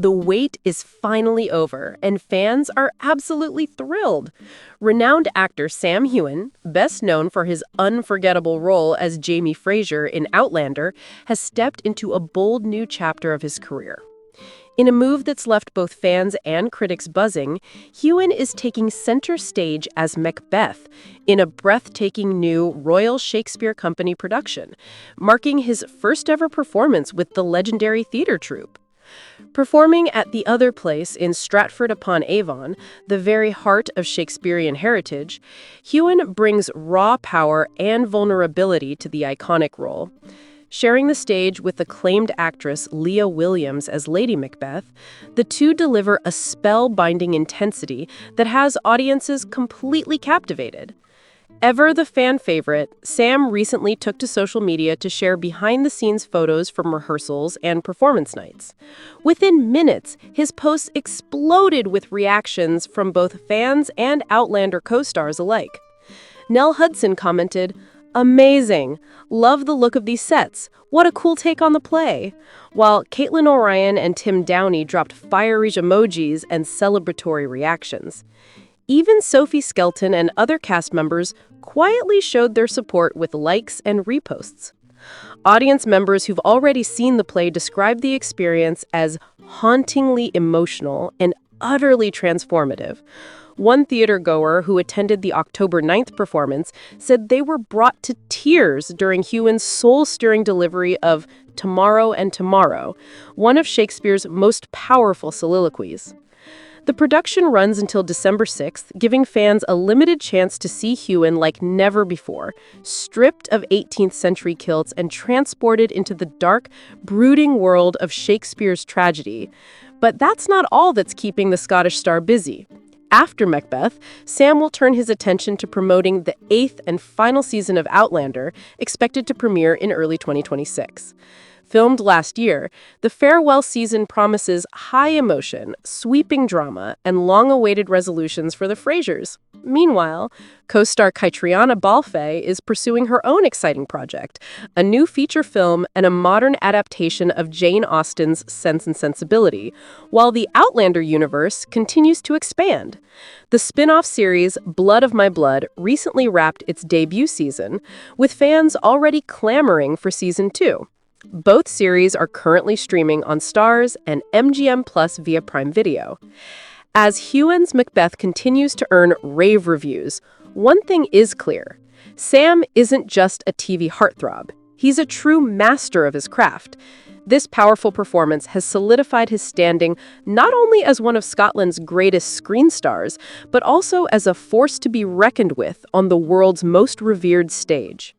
The wait is finally over, and fans are absolutely thrilled. Renowned actor Sam Heughan, best known for his unforgettable role as Jamie Fraser in Outlander, has stepped into a bold new chapter of his career. In a move that's left both fans and critics buzzing, Heughan is taking center stage as Macbeth in a breathtaking new Royal Shakespeare Company production, marking his first-ever performance with the legendary theater troupe. Performing at the Other Place in Stratford-upon-Avon, the very heart of Shakespearean heritage, Heughan brings raw power and vulnerability to the iconic role. Sharing the stage with acclaimed actress Leah Williams as Lady Macbeth, the two deliver a spellbinding intensity that has audiences completely captivated. Ever the fan favorite, Sam recently took to social media to share behind-the-scenes photos from rehearsals and performance nights. Within minutes, his posts exploded with reactions from both fans and Outlander co-stars alike. Nell Hudson commented, "Amazing! Love the look of these sets. What a cool take on the play." While Caitlin O'Ryan and Tim Downey dropped fiery emojis and celebratory reactions. Even Sophie Skelton and other cast members quietly showed their support with likes and reposts. Audience members who've already seen the play described the experience as hauntingly emotional and utterly transformative. One theatergoer who attended the October 9th performance said they were brought to tears during Heughan's soul-stirring delivery of Tomorrow and Tomorrow, one of Shakespeare's most powerful soliloquies. The production runs until December 6th, giving fans a limited chance to see Heughan like never before, stripped of 18th century kilts and transported into the dark, brooding world of Shakespeare's tragedy. But that's not all that's keeping the Scottish star busy. After Macbeth, Sam will turn his attention to promoting the 8th and final season of Outlander, expected to premiere in early 2026. Filmed last year, the farewell season promises high emotion, sweeping drama, and long-awaited resolutions for the Frasers. Meanwhile, co-star Caitriona Balfe is pursuing her own exciting project, a new feature film and a modern adaptation of Jane Austen's Sense and Sensibility, while the Outlander universe continues to expand. The spin-off series Blood of My Blood recently wrapped its debut season, with fans already clamoring for season 2. Both series are currently streaming on Starz and MGM Plus via Prime Video. As Heughan's Macbeth continues to earn rave reviews, one thing is clear. Sam isn't just a TV heartthrob. He's a true master of his craft. This powerful performance has solidified his standing not only as one of Scotland's greatest screen stars, but also as a force to be reckoned with on the world's most revered stage.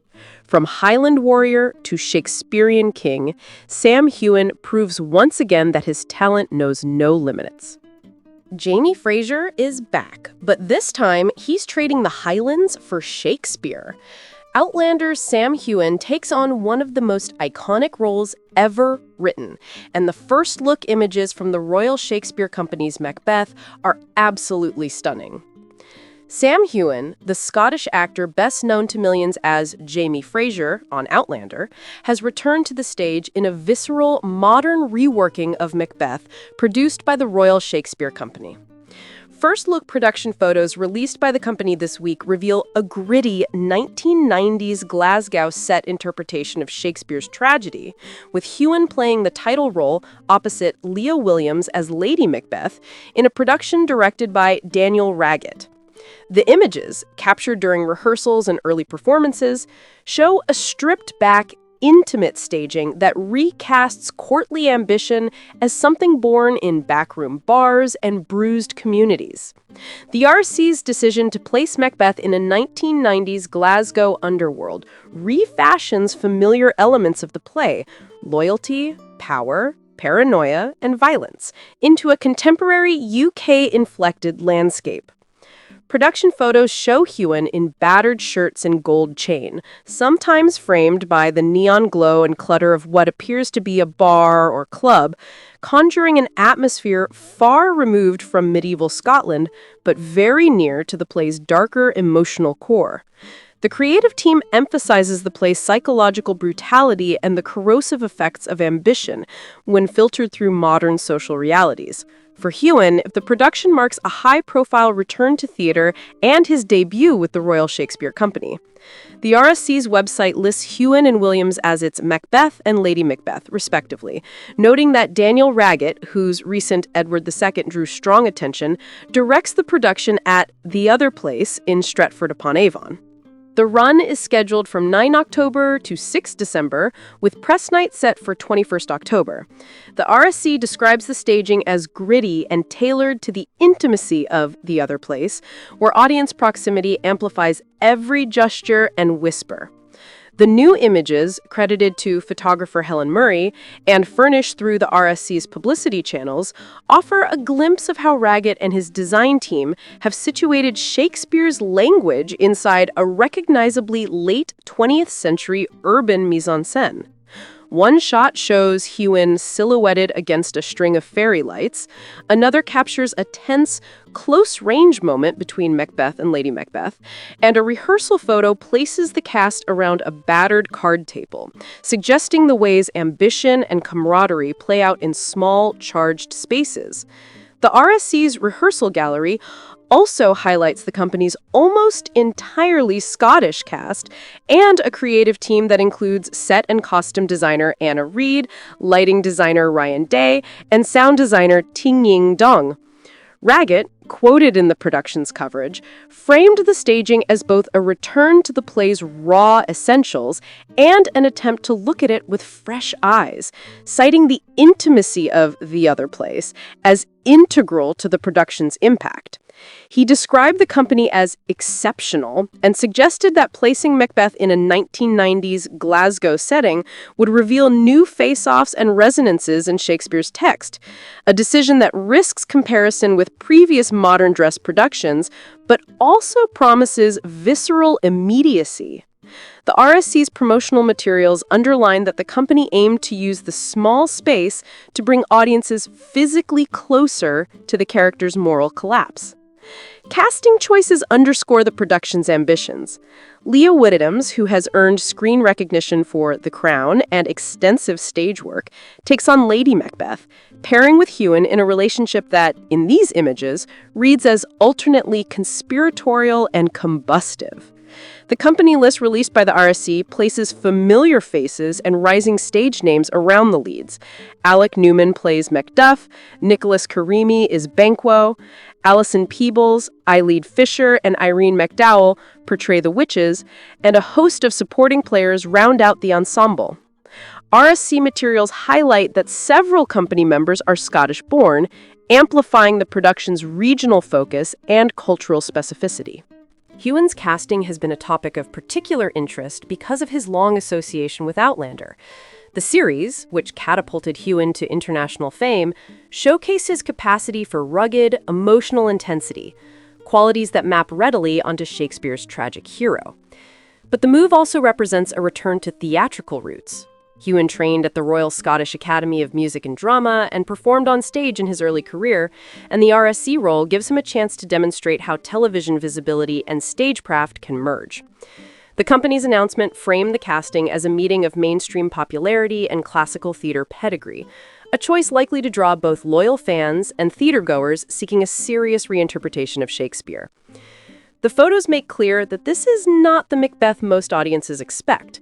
From Highland warrior to Shakespearean king, Sam Heughan proves once again that his talent knows no limits. Jamie Fraser is back, but this time he's trading the Highlands for Shakespeare. Outlander's Sam Heughan takes on one of the most iconic roles ever written, and the first look images from the Royal Shakespeare Company's Macbeth are absolutely stunning. Sam Heughan, the Scottish actor best known to millions as Jamie Fraser on Outlander, has returned to the stage in a visceral, modern reworking of Macbeth produced by the Royal Shakespeare Company. First-look production photos released by the company this week reveal a gritty 1990s Glasgow set interpretation of Shakespeare's tragedy, with Heughan playing the title role opposite Leah Williams as Lady Macbeth in a production directed by Daniel Raggett. The images, captured during rehearsals and early performances, show a stripped-back, intimate staging that recasts courtly ambition as something born in backroom bars and bruised communities. The RC's decision to place Macbeth in a 1990s Glasgow underworld refashions familiar elements of the play, loyalty, power, paranoia, and violence, into a contemporary UK-inflected landscape. Production photos show Heughan in battered shirts and gold chain, sometimes framed by the neon glow and clutter of what appears to be a bar or club, conjuring an atmosphere far removed from medieval Scotland, but very near to the play's darker emotional core. The creative team emphasizes the play's psychological brutality and the corrosive effects of ambition when filtered through modern social realities. For Heughan, the production marks a high-profile return to theater and his debut with the Royal Shakespeare Company. The RSC's website lists Heughan and Williams as its Macbeth and Lady Macbeth, respectively, noting that Daniel Raggett, whose recent Edward II drew strong attention, directs the production at The Other Place in Stretford-upon-Avon. The run is scheduled from 9 October to 6 December, with press night set for 21st October. The RSC describes the staging as gritty and tailored to the intimacy of The Other Place, where audience proximity amplifies every gesture and whisper. The new images, credited to photographer Helen Murray and furnished through the RSC's publicity channels, offer a glimpse of how Raggett and his design team have situated Shakespeare's language inside a recognizably late 20th century urban mise-en-scène. One shot shows Heughan silhouetted against a string of fairy lights. Another captures a tense, close-range moment between Macbeth and Lady Macbeth. And a rehearsal photo places the cast around a battered card table, suggesting the ways ambition and camaraderie play out in small, charged spaces. The RSC's rehearsal gallery also highlights the company's almost entirely Scottish cast and a creative team that includes set and costume designer Anna Reid, lighting designer Ryan Day, and sound designer Ting Ying Dong. Raggett, quoted in the production's coverage, framed the staging as both a return to the play's raw essentials and an attempt to look at it with fresh eyes, citing the intimacy of The Other Place as integral to the production's impact. He described the company as exceptional and suggested that placing Macbeth in a 1990s Glasgow setting would reveal new face-offs and resonances in Shakespeare's text, a decision that risks comparison with previous modern dress productions, but also promises visceral immediacy. The RSC's promotional materials underline that the company aimed to use the small space to bring audiences physically closer to the character's moral collapse. Casting choices underscore the production's ambitions. Leah Whitadams, who has earned screen recognition for The Crown and extensive stage work, takes on Lady Macbeth, pairing with Heughan in a relationship that, in these images, reads as alternately conspiratorial and combustive. The company list released by the RSC places familiar faces and rising stage names around the leads. Alec Newman plays Macduff, Nicholas Karimi is Banquo, Alison Peebles, Eileen Fisher, and Irene McDowell portray the witches, and a host of supporting players round out the ensemble. RSC materials highlight that several company members are Scottish-born, amplifying the production's regional focus and cultural specificity. Heughan's casting has been a topic of particular interest because of his long association with Outlander. The series, which catapulted Heughan to international fame, showcased his capacity for rugged, emotional intensity, qualities that map readily onto Shakespeare's tragic hero. But the move also represents a return to theatrical roots. Heughan trained at the Royal Scottish Academy of Music and Drama and performed on stage in his early career, and the RSC role gives him a chance to demonstrate how television visibility and stagecraft can merge. The company's announcement framed the casting as a meeting of mainstream popularity and classical theater pedigree, a choice likely to draw both loyal fans and theatergoers seeking a serious reinterpretation of Shakespeare. The photos make clear that this is not the Macbeth most audiences expect.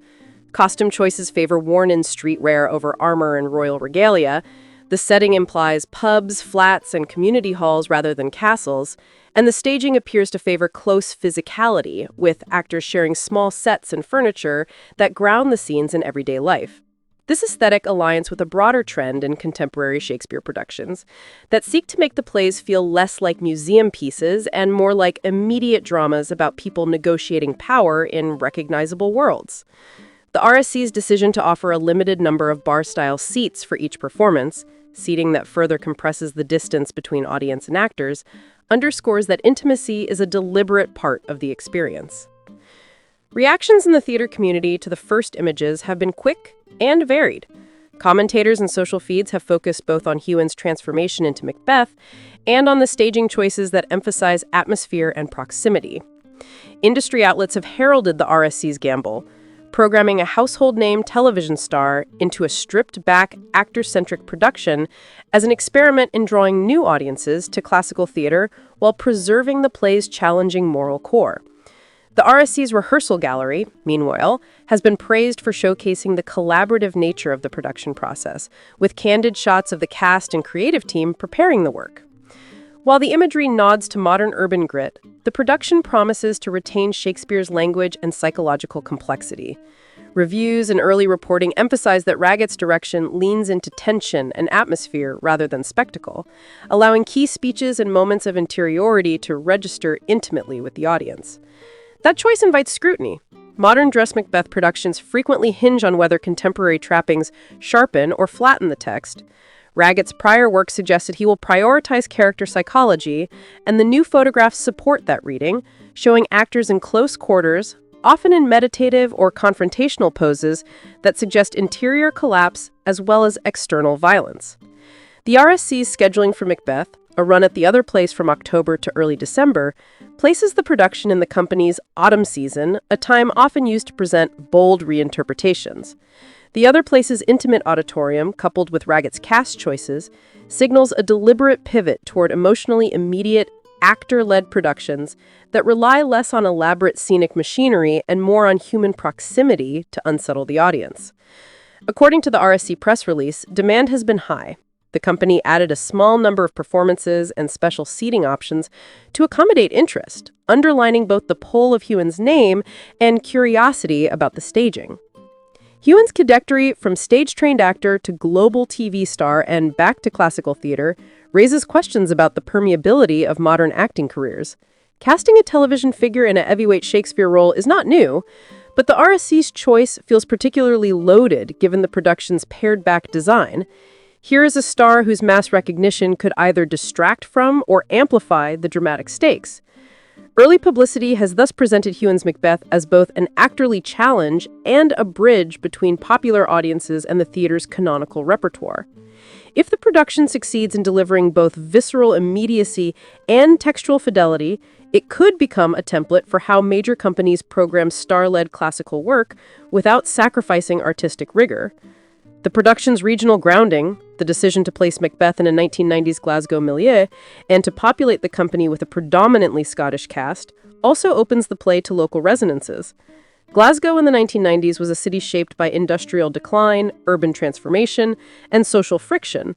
Costume choices favor worn-in streetwear over armor and royal regalia. The setting implies pubs, flats, and community halls rather than castles, and the staging appears to favor close physicality, with actors sharing small sets and furniture that ground the scenes in everyday life. This aesthetic aligns with a broader trend in contemporary Shakespeare productions that seek to make the plays feel less like museum pieces and more like immediate dramas about people negotiating power in recognizable worlds. The RSC's decision to offer a limited number of bar-style seats for each performance, seating that further compresses the distance between audience and actors, underscores that intimacy is a deliberate part of the experience. Reactions in the theater community to the first images have been quick and varied. Commentators and social feeds have focused both on Heughan's transformation into Macbeth and on the staging choices that emphasize atmosphere and proximity. Industry outlets have heralded the RSC's gamble, programming a household name television star into a stripped-back, actor-centric production as an experiment in drawing new audiences to classical theater while preserving the play's challenging moral core. The RSC's rehearsal gallery, meanwhile, has been praised for showcasing the collaborative nature of the production process, with candid shots of the cast and creative team preparing the work. While the imagery nods to modern urban grit, the production promises to retain Shakespeare's language and psychological complexity. Reviews and early reporting emphasize that Raggett's direction leans into tension and atmosphere rather than spectacle, allowing key speeches and moments of interiority to register intimately with the audience. That choice invites scrutiny. Modern dress Macbeth productions frequently hinge on whether contemporary trappings sharpen or flatten the text. Raggett's prior work suggested he will prioritize character psychology, and the new photographs support that reading, showing actors in close quarters, often in meditative or confrontational poses that suggest interior collapse as well as external violence. The RSC's scheduling for Macbeth, a run at the other place from October to early December, places the production in the company's autumn season, a time often used to present bold reinterpretations. The other place's intimate auditorium, coupled with Raggett's cast choices, signals a deliberate pivot toward emotionally immediate, actor-led productions that rely less on elaborate scenic machinery and more on human proximity to unsettle the audience. According to the RSC press release, demand has been high. The company added a small number of performances and special seating options to accommodate interest, underlining both the pull of Heughan's name and curiosity about the staging. Heughan's trajectory from stage-trained actor to global TV star and back to classical theater raises questions about the permeability of modern acting careers. Casting a television figure in a heavyweight Shakespeare role is not new, but the RSC's choice feels particularly loaded given the production's pared-back design. Here is a star whose mass recognition could either distract from or amplify the dramatic stakes. Early publicity has thus presented Heughan's Macbeth as both an actorly challenge and a bridge between popular audiences and the theater's canonical repertoire. If the production succeeds in delivering both visceral immediacy and textual fidelity, it could become a template for how major companies program star-led classical work without sacrificing artistic rigor. The production's regional grounding, the decision to place Macbeth in a 1990s Glasgow milieu, and to populate the company with a predominantly Scottish cast, also opens the play to local resonances. Glasgow in the 1990s was a city shaped by industrial decline, urban transformation, and social friction.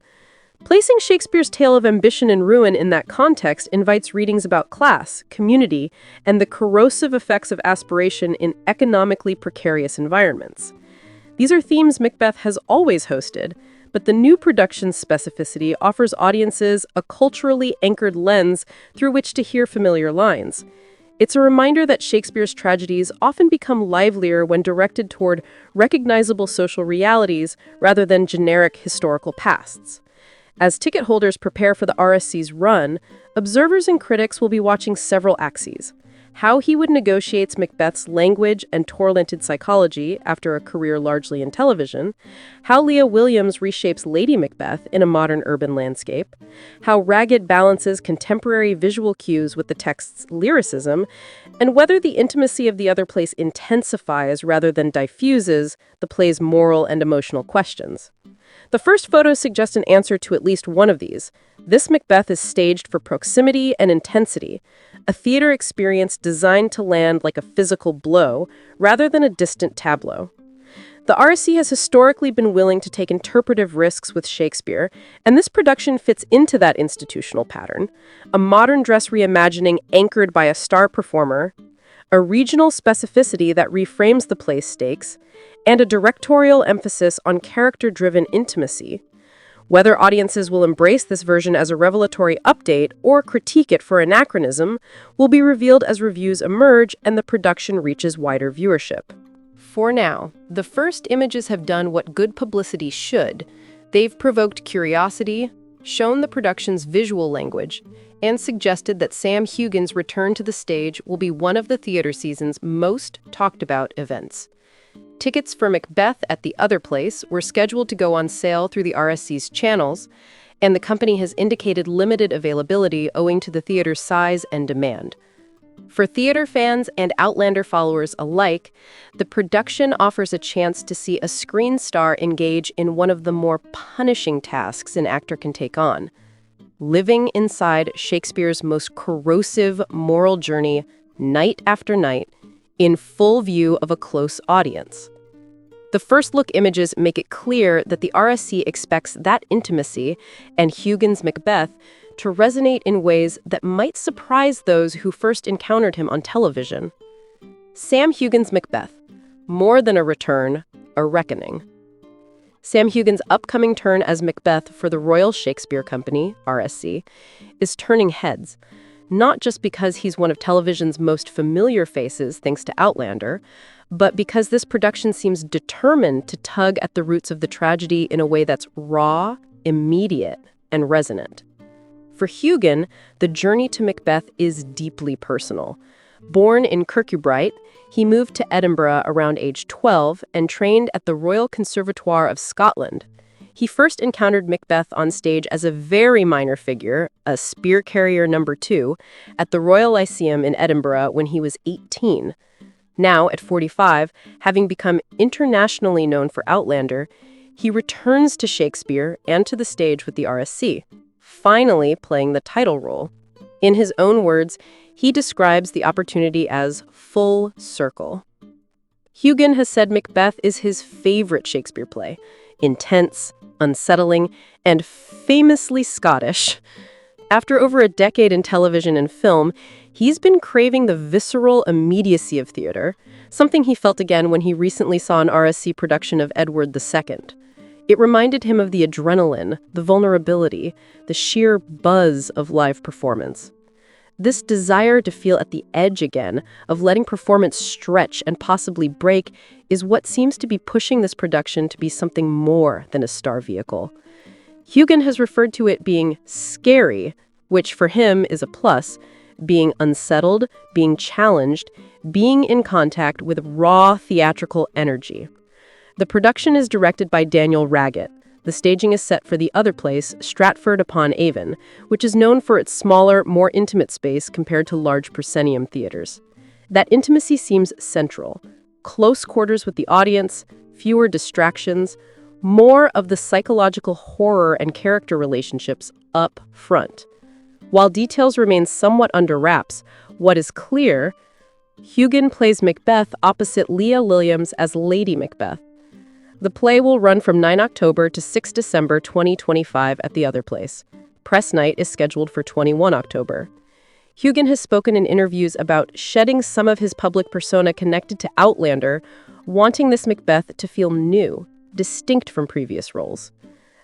Placing Shakespeare's tale of ambition and ruin in that context invites readings about class, community, and the corrosive effects of aspiration in economically precarious environments. These are themes Macbeth has always hosted, but the new production's specificity offers audiences a culturally anchored lens through which to hear familiar lines. It's a reminder that Shakespeare's tragedies often become livelier when directed toward recognizable social realities rather than generic historical pasts. As ticket holders prepare for the RSC's run, observers and critics will be watching several axes. How Heughan negotiates Macbeth's language and tormented psychology after a career largely in television, how Leah Williams reshapes Lady Macbeth in a modern urban landscape, how Raggett balances contemporary visual cues with the text's lyricism, and whether the intimacy of the other place intensifies rather than diffuses the play's moral and emotional questions. The first photos suggest an answer to at least one of these. This Macbeth is staged for proximity and intensity, a theater experience designed to land like a physical blow rather than a distant tableau. The RSC has historically been willing to take interpretive risks with Shakespeare, and this production fits into that institutional pattern. A modern dress reimagining anchored by a star performer, a regional specificity that reframes the play's stakes, and a directorial emphasis on character-driven intimacy. Whether audiences will embrace this version as a revelatory update or critique it for anachronism will be revealed as reviews emerge and the production reaches wider viewership. For now, the first images have done what good publicity should. They've provoked curiosity, shown the production's visual language, and suggested that Sam Heughan's return to the stage will be one of the theater season's most talked about events. Tickets for Macbeth at the other place were scheduled to go on sale through the RSC's channels, and the company has indicated limited availability owing to the theater's size and demand. For theater fans and Outlander followers alike, the production offers a chance to see a screen star engage in one of the more punishing tasks an actor can take on: living inside Shakespeare's most corrosive moral journey night after night in full view of a close audience. The first look images make it clear that the RSC expects that intimacy and Heughan's Macbeth to resonate in ways that might surprise those who first encountered him on television. Sam Heughan's Macbeth, more than a return, a reckoning. Sam Heughan's upcoming turn as Macbeth for the Royal Shakespeare Company, RSC, is turning heads, not just because he's one of television's most familiar faces thanks to Outlander, but because this production seems determined to tug at the roots of the tragedy in a way that's raw, immediate, and resonant. For Heughan, the journey to Macbeth is deeply personal. Born in Kirkcudbright, he moved to Edinburgh around age 12 and trained at the Royal Conservatoire of Scotland. He first encountered Macbeth on stage as a very minor figure, a spear carrier number 2, at the Royal Lyceum in Edinburgh when he was 18. Now, at 45, having become internationally known for Outlander, he returns to Shakespeare and to the stage with the RSC, finally playing the title role. In his own words, he describes the opportunity as full circle. Heughan has said Macbeth is his favorite Shakespeare play: intense, unsettling, and famously Scottish. After over a decade in television and film, he's been craving the visceral immediacy of theater, something he felt again when he recently saw an RSC production of Edward II. It reminded him of the adrenaline, the vulnerability, the sheer buzz of live performance. This desire to feel at the edge again, of letting performance stretch and possibly break, is what seems to be pushing this production to be something more than a star vehicle. Heughan has referred to it being scary, which for him is a plus, being unsettled, being challenged, being in contact with raw theatrical energy. The production is directed by Daniel Raggett. The staging is set for the other place, Stratford-upon-Avon, which is known for its smaller, more intimate space compared to large proscenium theaters. That intimacy seems central. Close quarters with the audience, fewer distractions, more of the psychological horror and character relationships up front. While details remain somewhat under wraps, what is clear: Heughan plays Macbeth opposite Leah Williams as Lady Macbeth. The play will run from 9 October to 6 December 2025 at the other place. Press night is scheduled for 21 October. Heughan has spoken in interviews about shedding some of his public persona connected to Outlander, wanting this Macbeth to feel new, distinct from previous roles.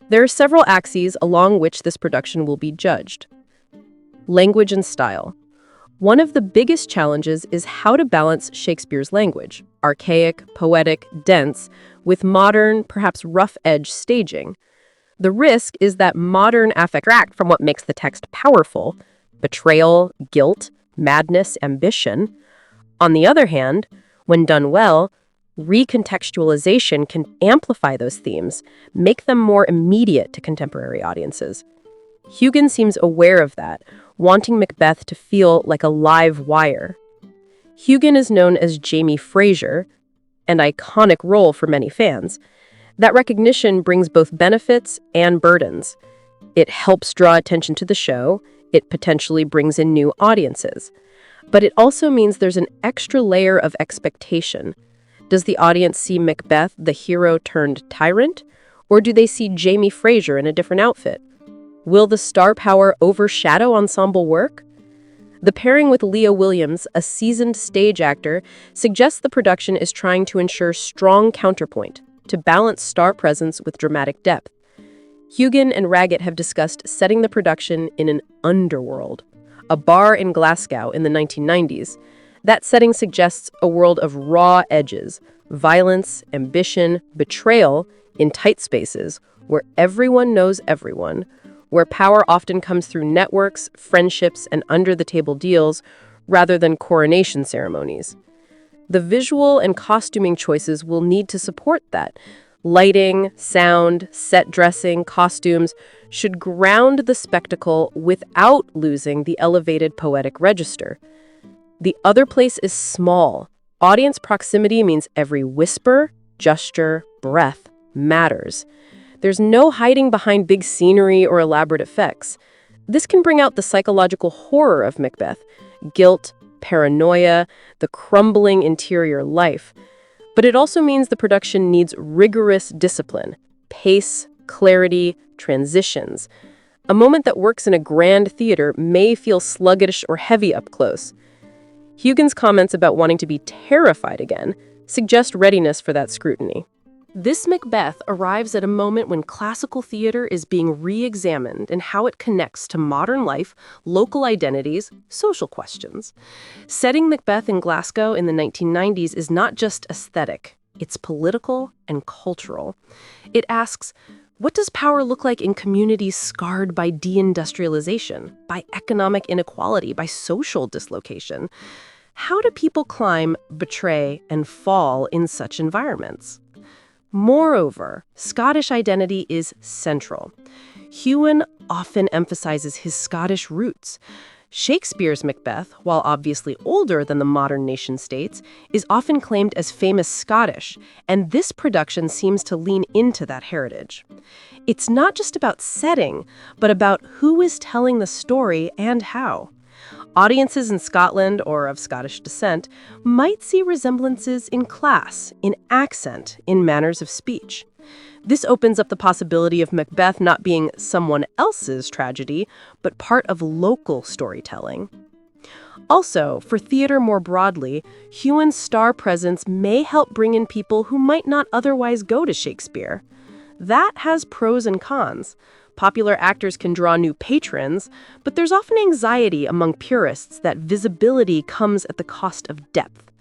There are several axes along which this production will be judged. Language and style. One of the biggest challenges is how to balance Shakespeare's language, archaic, poetic, dense, with modern, perhaps rough-edge staging. The risk is that modern affect distract from what makes the text powerful: betrayal, guilt, madness, ambition. On the other hand, when done well, recontextualization can amplify those themes, make them more immediate to contemporary audiences. Heughan seems aware of that, wanting Macbeth to feel like a live wire. Heughan is known as Jamie Fraser, an iconic role for many fans. That recognition brings both benefits and burdens. It helps draw attention to the show, it potentially brings in new audiences. But it also means there's an extra layer of expectation. Does the audience see Macbeth, the hero turned tyrant? Or do they see Jamie Fraser in a different outfit? Will the star power overshadow ensemble work? The pairing with Leah Williams, a seasoned stage actor, suggests the production is trying to ensure strong counterpoint, to balance star presence with dramatic depth. Heughan and Raggett have discussed setting the production in an underworld, a bar in Glasgow in the 1990s. That setting suggests a world of raw edges, violence, ambition, betrayal in tight spaces, where everyone knows everyone, where power often comes through networks, friendships, and under-the-table deals, rather than coronation ceremonies. The visual and costuming choices will need to support that. Lighting, sound, set dressing, costumes should ground the spectacle without losing the elevated poetic register. The other place is small. Audience proximity means every whisper, gesture, breath matters. There's no hiding behind big scenery or elaborate effects. This can bring out the psychological horror of Macbeth, guilt, paranoia, the crumbling interior life. But it also means the production needs rigorous discipline, pace, clarity, transitions. A moment that works in a grand theater may feel sluggish or heavy up close. Heughan's comments about wanting to be terrified again suggest readiness for that scrutiny. This Macbeth arrives at a moment when classical theater is being re-examined and how it connects to modern life, local identities, social questions. Setting Macbeth in Glasgow in the 1990s is not just aesthetic, it's political and cultural. It asks, what does power look like in communities scarred by deindustrialization, by economic inequality, by social dislocation? How do people climb, betray, and fall in such environments? Moreover, Scottish identity is central. Heughan often emphasizes his Scottish roots. Shakespeare's Macbeth, while obviously older than the modern nation-states, is often claimed as famous Scottish, and this production seems to lean into that heritage. It's not just about setting, but about who is telling the story and how. Audiences in Scotland or of Scottish descent might see resemblances in class, in accent, in manners of speech. This opens up the possibility of Macbeth not being someone else's tragedy, but part of local storytelling. Also, for theater more broadly, Heughan's star presence may help bring in people who might not otherwise go to Shakespeare. That has pros and cons. Popular actors can draw new patrons, but there's often anxiety among purists that visibility comes at the cost of depth.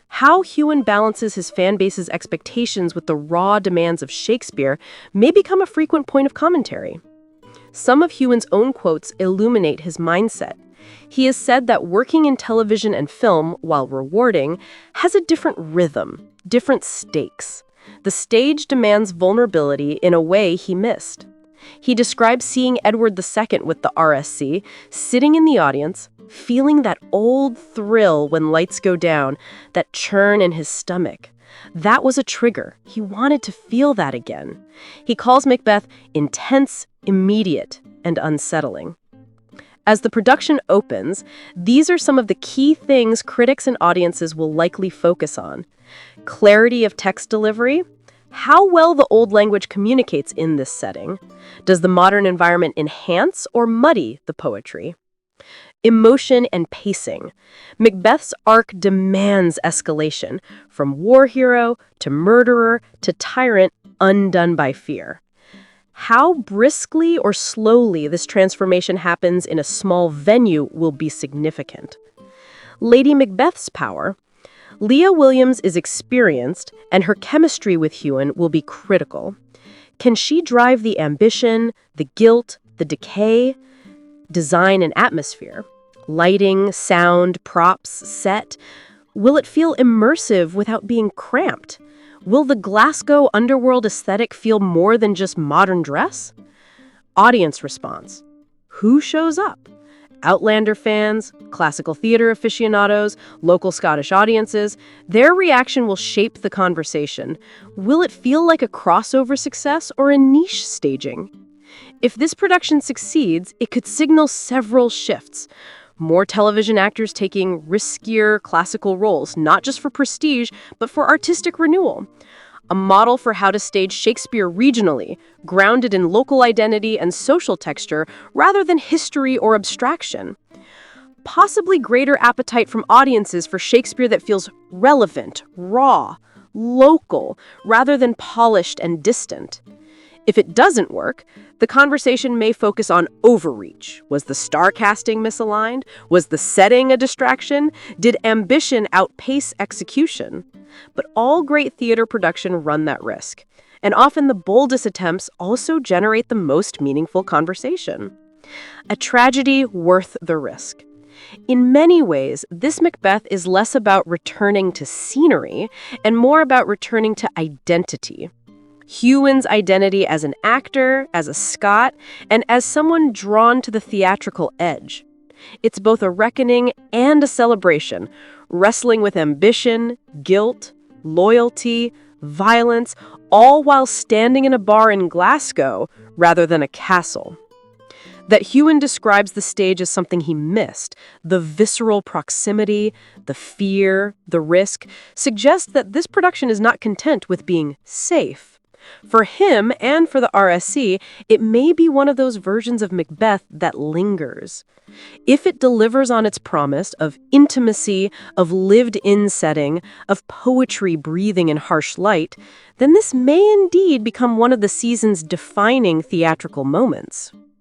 How Heughan balances his fan base's expectations with the raw demands of Shakespeare may become a frequent point of commentary. Some of Heughan's own quotes illuminate his mindset. He has said that working in television and film, while rewarding, has a different rhythm, different stakes. The stage demands vulnerability in a way he missed. He describes seeing Edward II with the RSC, sitting in the audience, feeling that old thrill when lights go down, that churn in his stomach. That was a trigger. He wanted to feel that again. He calls Macbeth intense, immediate, and unsettling. As the production opens, these are some of the key things critics and audiences will likely focus on. Clarity of text delivery. How well the old language communicates in this setting. Does the modern environment enhance or muddy the poetry? Emotion and pacing. Macbeth's arc demands escalation, from war hero to murderer to tyrant undone by fear. How briskly or slowly this transformation happens in a small venue will be significant. Lady Macbeth's power. Leah Williams is experienced, and her chemistry with Heughan will be critical. Can she drive the ambition, the guilt, the decay? Design and atmosphere. Lighting, sound, props, set. Will it feel immersive without being cramped? Will the Glasgow underworld aesthetic feel more than just modern dress? Audience response. Who shows up? Outlander fans, classical theater aficionados, local Scottish audiences, their reaction will shape the conversation. Will it feel like a crossover success or a niche staging? If this production succeeds, it could signal several shifts. More television actors taking riskier classical roles, not just for prestige, but for artistic renewal. A model for how to stage Shakespeare regionally, grounded in local identity and social texture rather than history or abstraction. Possibly greater appetite from audiences for Shakespeare that feels relevant, raw, local, rather than polished and distant. If it doesn't work, the conversation may focus on overreach. Was the star casting misaligned? Was the setting a distraction? Did ambition outpace execution? But all great theater production run that risk. And often the boldest attempts also generate the most meaningful conversation. A tragedy worth the risk. In many ways, this Macbeth is less about returning to scenery and more about returning to identity. Heughan's identity as an actor, as a Scot, and as someone drawn to the theatrical edge. It's both a reckoning and a celebration, wrestling with ambition, guilt, loyalty, violence, all while standing in a bar in Glasgow rather than a castle. That Heughan describes the stage as something he missed, the visceral proximity, the fear, the risk, suggests that this production is not content with being safe. For him and for the RSC, it may be one of those versions of Macbeth that lingers. If it delivers on its promise of intimacy, of lived-in setting, of poetry breathing in harsh light, then this may indeed become one of the season's defining theatrical moments.